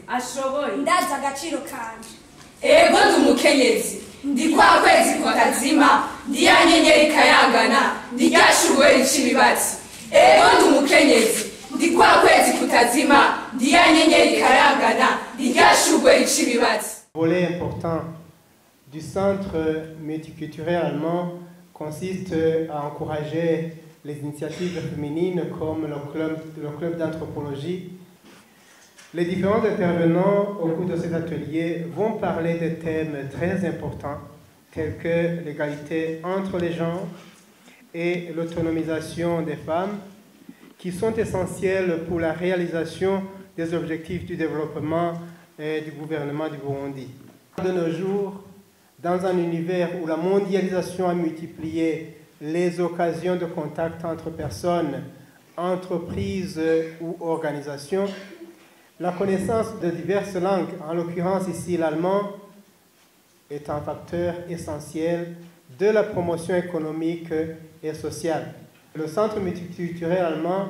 ashoboye ndazi agaciro kanje. Ego ndi umukenyezi ndi kwa kwezi kutazima ndi ya nyenyeri ikayangana ndi rya shurwe rica ibibatsi. Ego ndi umukenyezi ndi kwa kwezi kutazima ndi ya nyenyeri ikayangana ndi rya shurwe rica ibibatsi. Volet important du centre multiculturel allemand consiste à encourager les initiatives féminines comme le club d'anthropologie. Les différents intervenants au cours de cet atelier vont parler de thèmes très importants tels que l'égalité entre les genres et l'autonomisation des femmes qui sont essentiels pour la réalisation des objectifs du développement et du gouvernement du Burundi. De nos jours, dans un univers où la mondialisation a multiplié les occasions de contact entre personnes, entreprises ou organisations, la connaissance de diverses langues, en l'occurrence ici l'allemand, est un facteur essentiel de la promotion économique et sociale. Le centre multiculturel allemand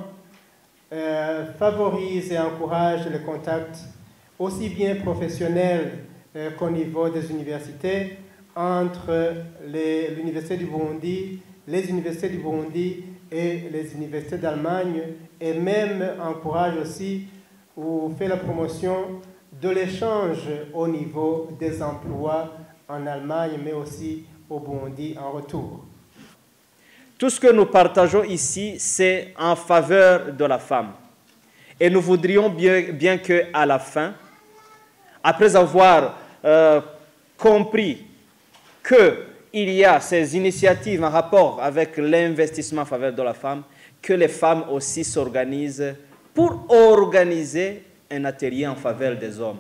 favorise et encourage les contacts aussi bien professionnels qu'au niveau des universités entre l'Université du Burundi, les universités du Burundi et les universités d'Allemagne, et même encourage aussi ou fait la promotion de l'échange au niveau des emplois en Allemagne, mais aussi au Burundi en retour. Tout ce que nous partageons ici, c'est en faveur de la femme. Et nous voudrions bien qu'à la fin, après avoir compris qu'il y a ces initiatives en rapport avec l'investissement en faveur de la femme, que les femmes aussi s'organisent pour organiser un atelier en faveur des hommes.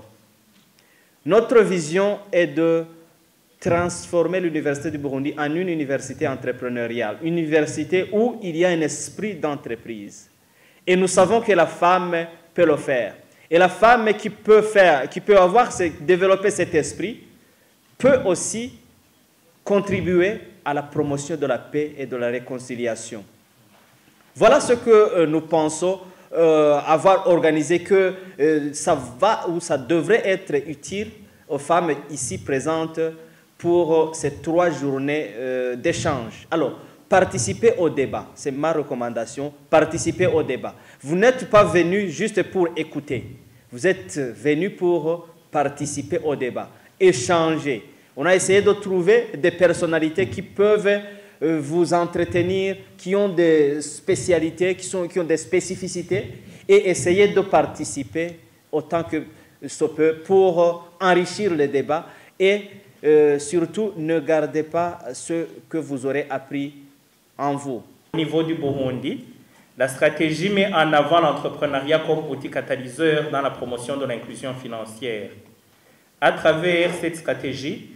Notre vision est de transformer l'Université du Burundi en une université entrepreneuriale, une université où il y a un esprit d'entreprise. Et nous savons que la femme peut le faire. Et la femme qui peut développer cet esprit peut aussi contribuer à la promotion de la paix et de la réconciliation. Voilà ce que nous pensons avoir organisé, que ça va ou ça devrait être utile aux femmes ici présentes pour ces 3 journées d'échange. Alors, participez au débat, c'est ma recommandation, participez au débat. Vous n'êtes pas venus juste pour écouter, vous êtes venus pour participer au débat, échanger. On a essayé de trouver des personnalités qui peuvent vous entretenir, qui ont des spécialités, qui ont des spécificités, et essayer de participer autant que ce peut pour enrichir le débat et surtout ne gardez pas ce que vous aurez appris en vous. Au niveau du Burundi, la stratégie met en avant l'entrepreneuriat comme outil catalyseur dans la promotion de l'inclusion financière. À travers cette stratégie,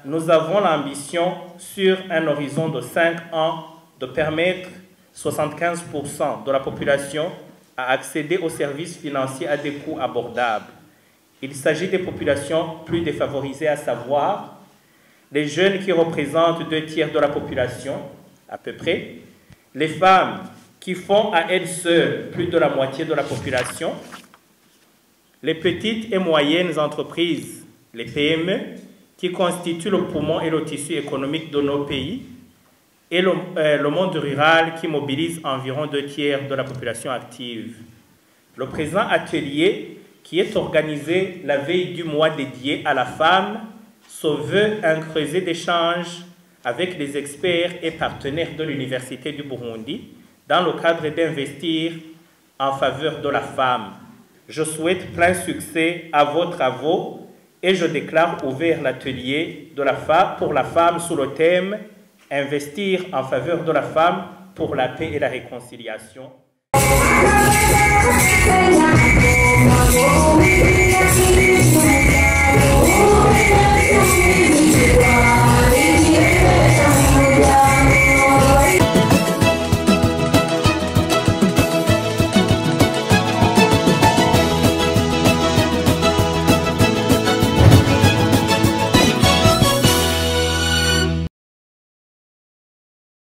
nous avons l'ambition, sur un horizon de 5 ans, de permettre 75% de la population à accéder aux services financiers à des coûts abordables. Il s'agit des populations plus défavorisées, à savoir les jeunes qui représentent 2/3 de la population, à peu près, les femmes qui font à elles seules plus de la moitié de la population, les petites et moyennes entreprises, les PME, qui constituent le poumon et le tissu économique de nos pays, et le monde rural qui mobilise environ 2/3 de la population active. Le présent atelier, qui est organisé la veille du mois dédié à la femme, se veut un creuset d'échange avec les experts et partenaires de l'Université du Burundi dans le cadre d'investir en faveur de la femme. Je souhaite plein succès à vos travaux et je déclare ouvert l'atelier pour la femme sous le thème « Investir en faveur de la femme pour la paix et la réconciliation ».